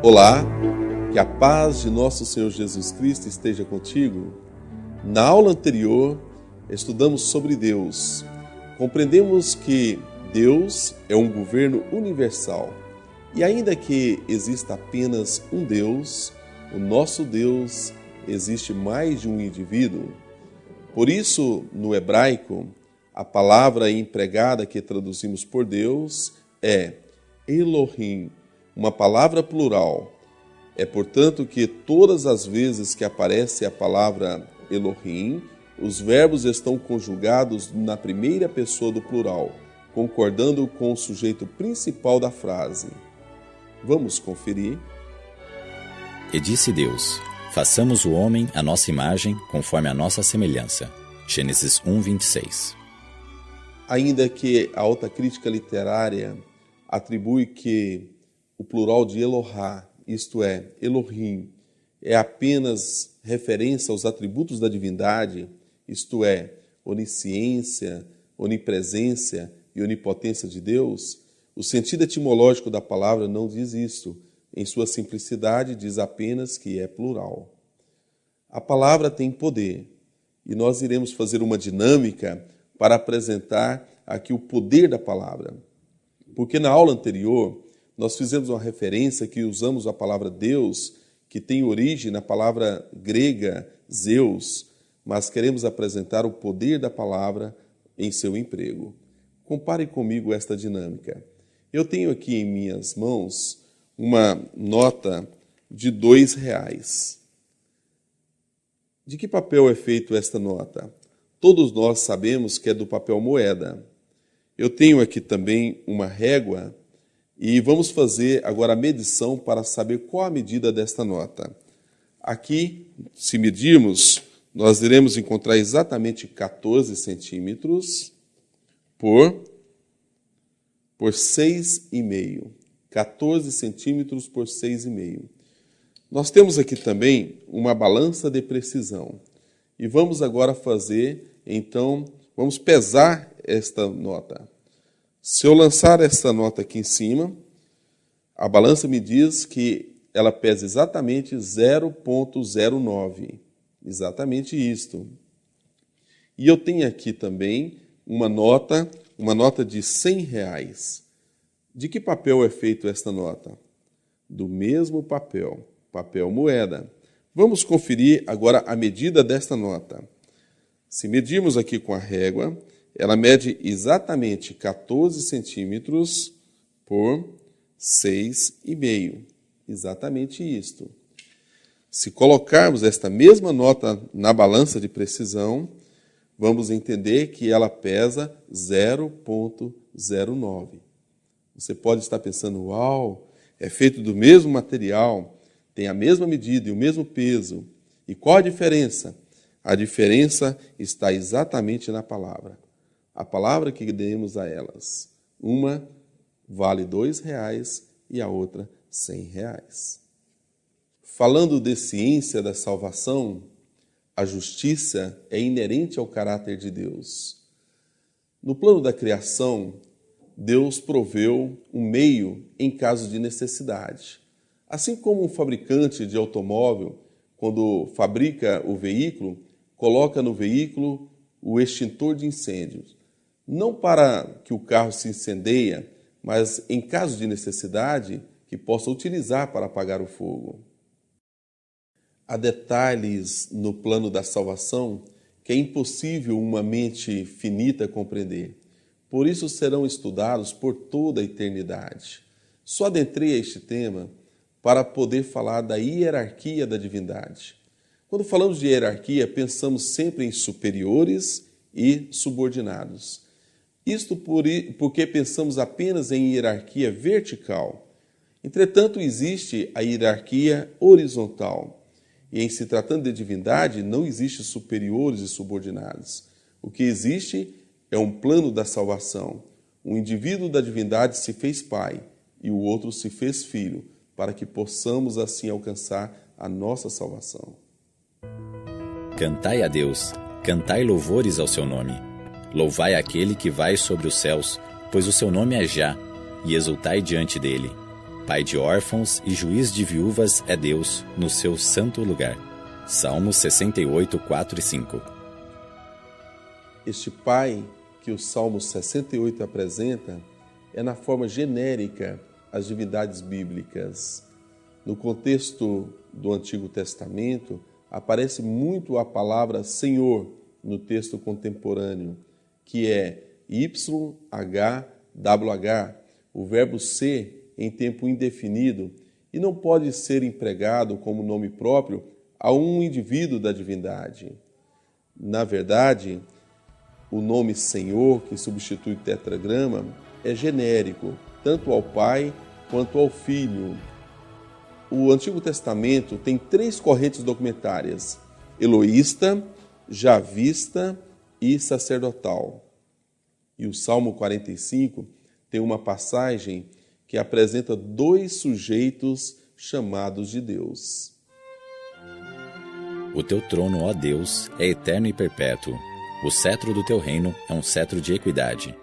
Olá, que a paz de nosso Senhor Jesus Cristo esteja contigo. Na aula anterior, estudamos sobre Deus. Compreendemos que Deus é um governo universal. E ainda que exista apenas um Deus, o nosso Deus existe mais de um indivíduo. Por isso, no hebraico, a palavra empregada que traduzimos por Deus é Elohim, uma palavra plural. É, portanto, que todas as vezes que aparece a palavra Elohim, os verbos estão conjugados na primeira pessoa do plural, concordando com o sujeito principal da frase. Vamos conferir? E disse Deus: façamos o homem à nossa imagem, conforme a nossa semelhança. Gênesis 1:26. Ainda que a alta crítica literária atribui que o plural de Elohá, isto é, Elohim, é apenas referência aos atributos da divindade, isto é, onisciência, onipresença e onipotência de Deus, o sentido etimológico da palavra não diz isto. Em sua simplicidade, diz apenas que é plural. A palavra tem poder, e nós iremos fazer uma dinâmica para apresentar aqui o poder da palavra. Porque na aula anterior, nós fizemos uma referência que usamos a palavra Deus, que tem origem na palavra grega Zeus, mas queremos apresentar o poder da palavra em seu emprego. Compare comigo esta dinâmica. Eu tenho aqui em minhas mãos uma nota de R$2. De que papel é feita esta nota? Todos nós sabemos que é do papel moeda. Eu tenho aqui também uma régua e vamos fazer agora a medição para saber qual a medida desta nota. Aqui, se medirmos, nós iremos encontrar exatamente 14 centímetros por 6,5. 14 centímetros por 6,5. Nós temos aqui também uma balança de precisão. E vamos agora fazer, então, vamos pesar esta nota. Se eu lançar essa nota aqui em cima, a balança me diz que ela pesa exatamente 0,09. Exatamente isto. E eu tenho aqui também uma nota de R$100. De que papel é feita esta nota? Do mesmo papel, papel moeda. Vamos conferir agora a medida desta nota. Se medirmos aqui com a régua, ela mede exatamente 14 centímetros por 6,5. Exatamente isto. Se colocarmos esta mesma nota na balança de precisão, vamos entender que ela pesa 0,09. Você pode estar pensando, uau, é feito do mesmo material, tem a mesma medida e o mesmo peso. E qual a diferença? A diferença está exatamente na palavra. A palavra que demos a elas. Uma vale R$2 e a outra R$100. Falando de ciência da salvação, a justiça é inerente ao caráter de Deus. No plano da criação, Deus proveu um meio em caso de necessidade. Assim como um fabricante de automóvel, quando fabrica o veículo, coloca no veículo o extintor de incêndios. Não para que o carro se incendeie, mas em caso de necessidade, que possa utilizar para apagar o fogo. Há detalhes no plano da salvação que é impossível uma mente finita compreender. Por isso serão estudados por toda a eternidade. Só adentrei a este tema para poder falar da hierarquia da divindade. Quando falamos de hierarquia, pensamos sempre em superiores e subordinados. Isto porque pensamos apenas em hierarquia vertical. Entretanto, existe a hierarquia horizontal. E em se tratando de divindade, não existe superiores e subordinados. O que existe é um plano da salvação. Um indivíduo da divindade se fez pai e o outro se fez filho, para que possamos assim alcançar a nossa salvação. Cantai a Deus, cantai louvores ao seu nome. Louvai aquele que vai sobre os céus, pois o seu nome é Já, e exultai diante dele. Pai de órfãos e juiz de viúvas é Deus no seu santo lugar. Salmos 68, 4 e 5. Este Pai que o Salmo 68 apresenta é na forma genérica as divindades bíblicas. No contexto do Antigo Testamento, aparece muito a palavra Senhor no texto contemporâneo, que é YHWH, o verbo ser em tempo indefinido, e não pode ser empregado como nome próprio a um indivíduo da divindade. Na verdade, o nome Senhor, que substitui tetragrama, é genérico, tanto ao Pai quanto ao Filho. O Antigo Testamento tem 3 correntes documentárias: eloísta, javista e sacerdotal. E o Salmo 45 tem uma passagem que apresenta 2 sujeitos chamados de Deus. O teu trono, ó Deus, é eterno e perpétuo. O cetro do teu reino é um cetro de equidade.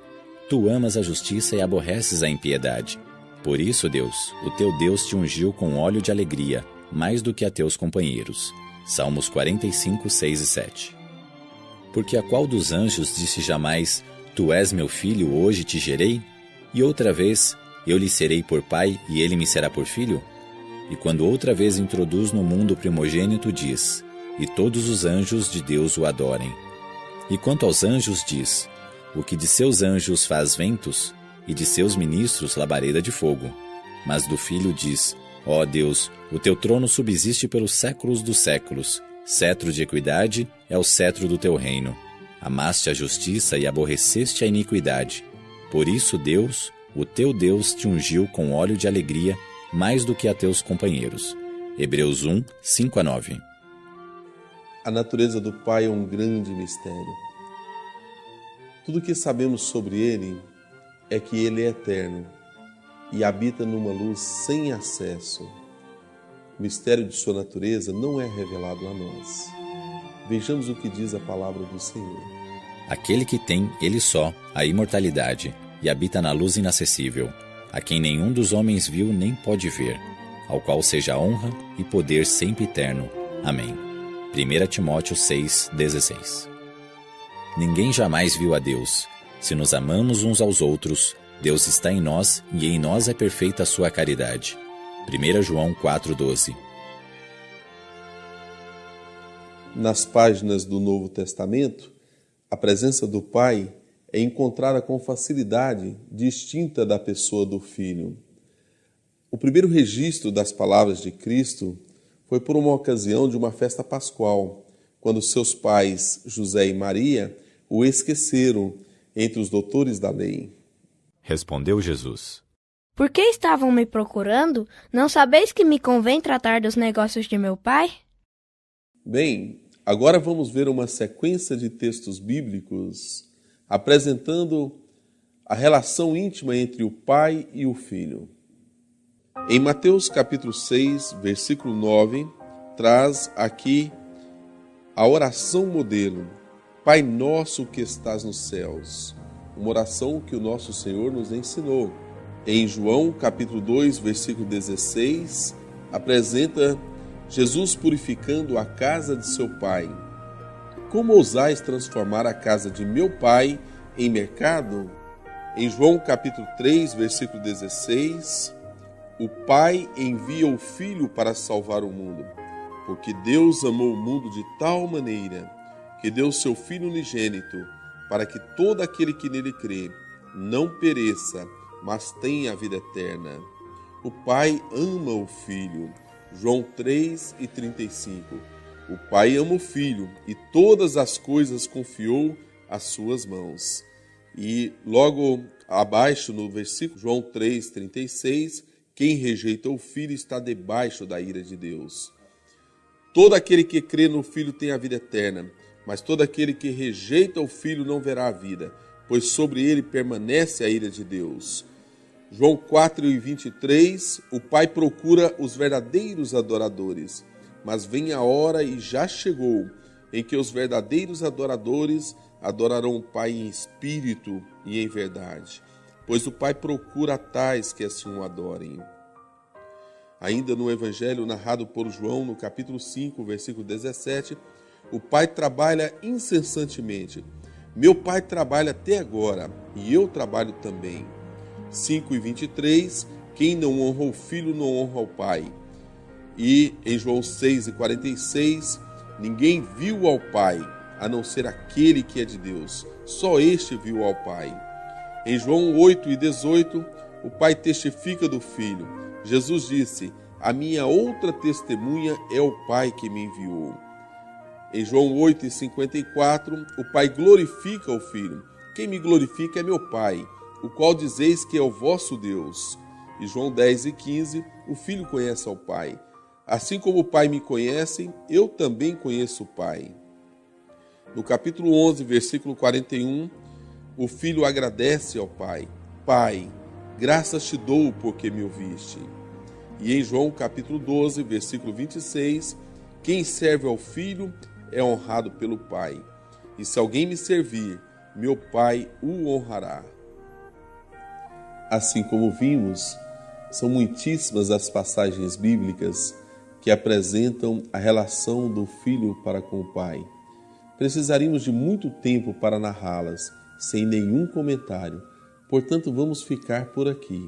Tu amas a justiça e aborreces a impiedade. Por isso, Deus, o teu Deus te ungiu com óleo de alegria, mais do que a teus companheiros. Salmos 45, 6 e 7. Porque a qual dos anjos disse jamais, Tu és meu filho, hoje te gerei? E outra vez, eu lhe serei por pai e ele me será por filho? E quando outra vez introduz no mundo o primogênito, diz, e todos os anjos de Deus o adorem. E quanto aos anjos diz, o que de seus anjos faz ventos, e de seus ministros labareda de fogo. Mas do Filho diz, ó Deus, o teu trono subsiste pelos séculos dos séculos, cetro de equidade é o cetro do teu reino. Amaste a justiça e aborreceste a iniquidade. Por isso Deus, o teu Deus, te ungiu com óleo de alegria, mais do que a teus companheiros. Hebreus 1, 5 a 9. A natureza do Pai é um grande mistério. Tudo o que sabemos sobre Ele é que Ele é eterno e habita numa luz sem acesso. O mistério de sua natureza não é revelado a nós. Vejamos o que diz a palavra do Senhor. Aquele que tem, ele só, a imortalidade, e habita na luz inacessível, a quem nenhum dos homens viu nem pode ver, ao qual seja honra e poder sempre eterno. Amém. 1 Timóteo 6, 16. Ninguém jamais viu a Deus. Se nos amamos uns aos outros, Deus está em nós e em nós é perfeita a sua caridade. 1 João 4, 12. Nas páginas do Novo Testamento, a presença do Pai é encontrada com facilidade distinta da pessoa do Filho. O primeiro registro das palavras de Cristo foi por uma ocasião de uma festa pascual, quando seus pais, José e Maria, o esqueceram entre os doutores da lei. Respondeu Jesus: Por que estavam me procurando? Não sabeis que me convém tratar dos negócios de meu pai? Bem, agora vamos ver uma sequência de textos bíblicos apresentando a relação íntima entre o Pai e o Filho. Em Mateus capítulo 6, versículo 9, traz aqui a oração modelo, Pai nosso que estás nos céus, uma oração que o nosso Senhor nos ensinou. Em João capítulo 2, versículo 16, apresenta Jesus purificando a casa de seu Pai. Como ousais transformar a casa de meu Pai em mercado? Em João capítulo 3, versículo 16, o Pai envia o Filho para salvar o mundo, porque Deus amou o mundo de tal maneira que deu seu Filho unigênito, para que todo aquele que nele crê não pereça, mas tenha a vida eterna. O Pai ama o Filho. João 3 e 35. O Pai ama o Filho e todas as coisas confiou às suas mãos. E logo abaixo no versículo João 3, 36, quem rejeita o Filho está debaixo da ira de Deus. Todo aquele que crê no Filho tem a vida eterna, mas todo aquele que rejeita o Filho não verá a vida, pois sobre ele permanece a ira de Deus. João 4 e 23, o Pai procura os verdadeiros adoradores, mas vem a hora e já chegou, em que os verdadeiros adoradores adorarão o Pai em espírito e em verdade, pois o Pai procura tais que assim o adorem. Ainda no evangelho narrado por João, no capítulo 5, versículo 17, o pai trabalha incessantemente. Meu pai trabalha até agora, e eu trabalho também. 5:23, quem não honra o filho não honra o pai. E em João 6:46, ninguém viu ao pai, a não ser aquele que é de Deus. Só este viu ao pai. Em João 8:18, o pai testifica do filho. Jesus disse: a minha outra testemunha é o pai que me enviou. Em João 8:54, o pai glorifica o filho. Quem me glorifica é meu pai, o qual dizeis que é o vosso Deus. E João 10:15, o filho conhece ao pai. Assim como o pai me conhece, eu também conheço o pai. No capítulo 11, versículo 41, o filho agradece ao pai. Pai, graças te dou porque me ouviste. E em João capítulo 12, versículo 26, quem serve ao filho é honrado pelo pai. E se alguém me servir, meu pai o honrará. Assim como vimos, são muitíssimas as passagens bíblicas que apresentam a relação do filho para com o pai. Precisaríamos de muito tempo para narrá-las, sem nenhum comentário, portanto vamos ficar por aqui.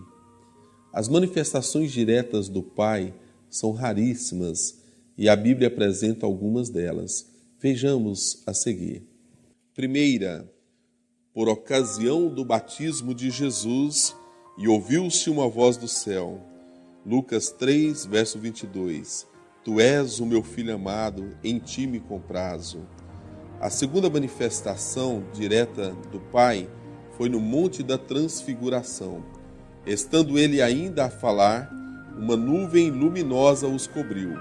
As manifestações diretas do pai são raríssimas e a Bíblia apresenta algumas delas. Vejamos a seguir. Primeira, por ocasião do batismo de Jesus, e ouviu-se uma voz do céu. Lucas 3, verso 22. Tu és o meu filho amado, em ti me comprazo. A segunda manifestação direta do Pai foi no Monte da Transfiguração. Estando ele ainda a falar, uma nuvem luminosa os cobriu,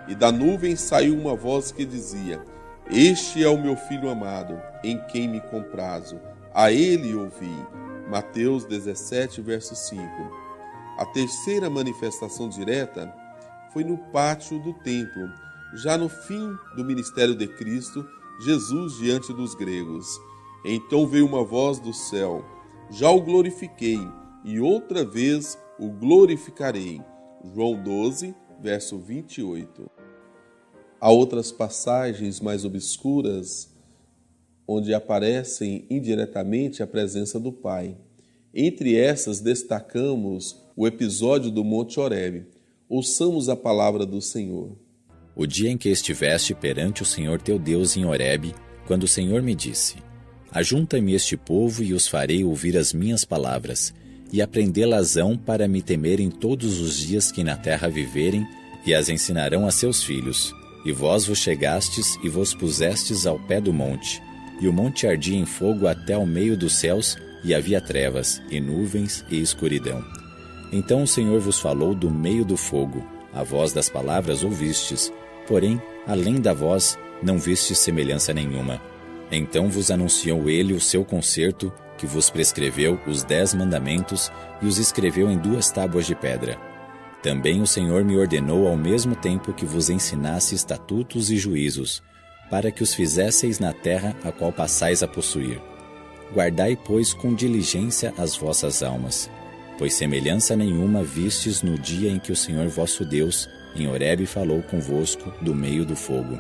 e da nuvem saiu uma voz que dizia: Este é o meu filho amado, em quem me comprazo. A ele ouvi. Mateus 17, verso 5. A terceira manifestação direta foi no pátio do templo, já no fim do ministério de Cristo, Jesus diante dos gregos. Então veio uma voz do céu: Já o glorifiquei, e outra vez o glorificarei. João 12, verso 28. Há outras passagens mais obscuras, onde aparecem indiretamente a presença do Pai. Entre essas, destacamos o episódio do Monte Horebe. Ouçamos a palavra do Senhor. O dia em que estiveste perante o Senhor teu Deus em Horebe, quando o Senhor me disse: Ajunta-me este povo e os farei ouvir as minhas palavras, e aprendê-las-ão para me temerem todos os dias que na terra viverem, e as ensinarão a seus filhos. E vós vos chegastes e vos pusestes ao pé do monte, e o monte ardia em fogo até ao meio dos céus, e havia trevas, e nuvens, e escuridão. Então o Senhor vos falou do meio do fogo, a voz das palavras ouvistes, porém, além da voz, não vistes semelhança nenhuma. Então vos anunciou ele o seu concerto, que vos prescreveu os 10 mandamentos, e os escreveu em 2 tábuas de pedra. Também o Senhor me ordenou ao mesmo tempo que vos ensinasse estatutos e juízos, para que os fizesseis na terra a qual passais a possuir. Guardai, pois, com diligência as vossas almas, pois semelhança nenhuma vistes no dia em que o Senhor vosso Deus, em Horebe, falou convosco do meio do fogo.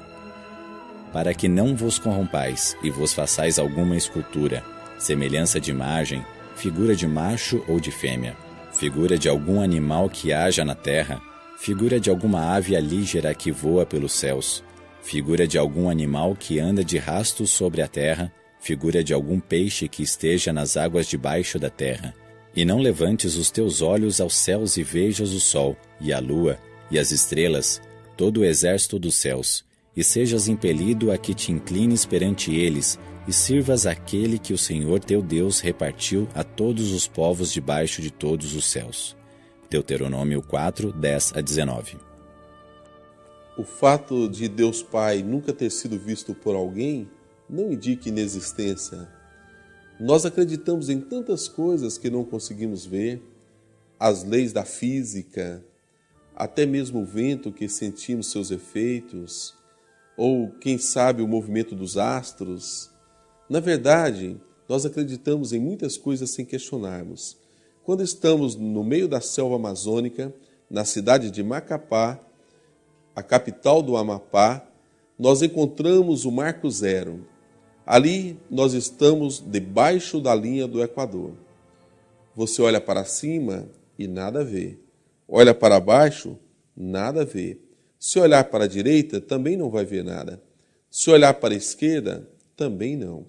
Para que não vos corrompais e vos façais alguma escultura, semelhança de imagem, figura de macho ou de fêmea, figura de algum animal que haja na terra, figura de alguma ave alígera que voa pelos céus, figura de algum animal que anda de rastos sobre a terra, figura de algum peixe que esteja nas águas debaixo da terra. E não levantes os teus olhos aos céus e vejas o sol, e a lua, e as estrelas, todo o exército dos céus, e sejas impelido a que te inclines perante eles, e sirvas aquele que o Senhor teu Deus repartiu a todos os povos debaixo de todos os céus. Deuteronômio 4, 10-19. O fato de Deus Pai nunca ter sido visto por alguém não indica inexistência. Nós acreditamos em tantas coisas que não conseguimos ver, as leis da física, até mesmo o vento que sentimos seus efeitos, ou quem sabe o movimento dos astros. Na verdade, nós acreditamos em muitas coisas sem questionarmos. Quando estamos no meio da selva amazônica, na cidade de Macapá, a capital do Amapá, nós encontramos o Marco Zero. Ali nós estamos debaixo da linha do Equador. Você olha para cima e nada vê. Olha para baixo, nada vê. Se olhar para a direita, também não vai ver nada. Se olhar para a esquerda, também não.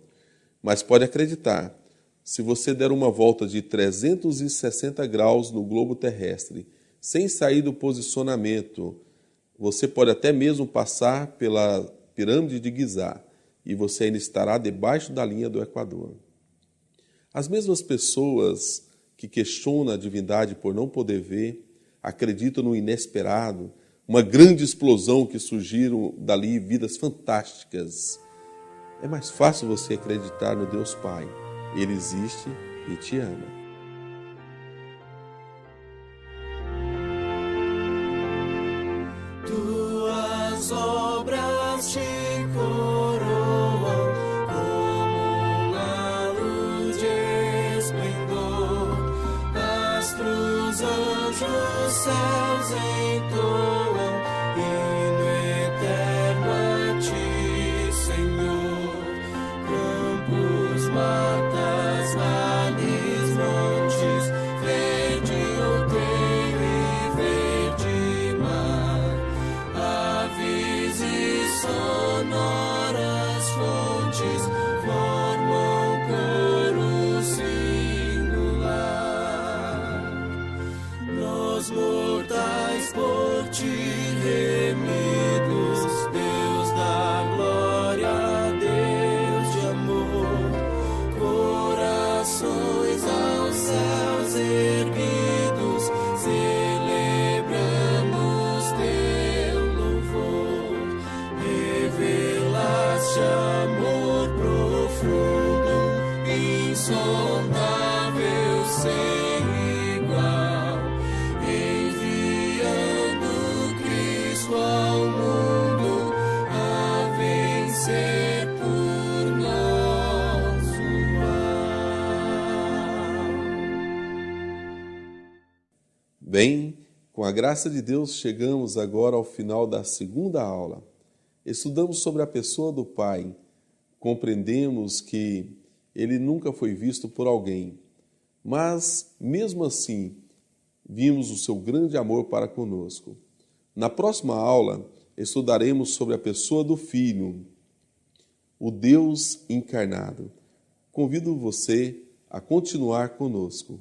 Mas pode acreditar, se você der uma volta de 360 graus no globo terrestre, sem sair do posicionamento, você pode até mesmo passar pela pirâmide de Gizá e você ainda estará debaixo da linha do Equador. As mesmas pessoas que questionam a divindade por não poder ver, acreditam no inesperado, uma grande explosão que surgiram dali, vidas fantásticas. É mais fácil você acreditar no Deus Pai. Ele existe e te ama. Tuas obras te coroam como uma luz de esplendor. Astros, anjos, céus entoam hino eterno a ti, Senhor. Campos, matas, vales, montes, verde outeiro e verde mar, aves e sonoras fontes formam coro singular. Nós mortais por ti remidos, Deus da glória, Deus de amor, corações aos céus erguidos, celebramos teu louvor. Revelaste amor profundo, insondável, sem igual, enviando Cristo ao mundo a vencer por nós o mal. Bem, com a graça de Deus, chegamos agora ao final da segunda aula. Estudamos sobre a pessoa do Pai. Compreendemos que ele nunca foi visto por alguém, mas, mesmo assim, vimos o seu grande amor para conosco. Na próxima aula, estudaremos sobre a pessoa do Filho, o Deus encarnado. Convido você a continuar conosco.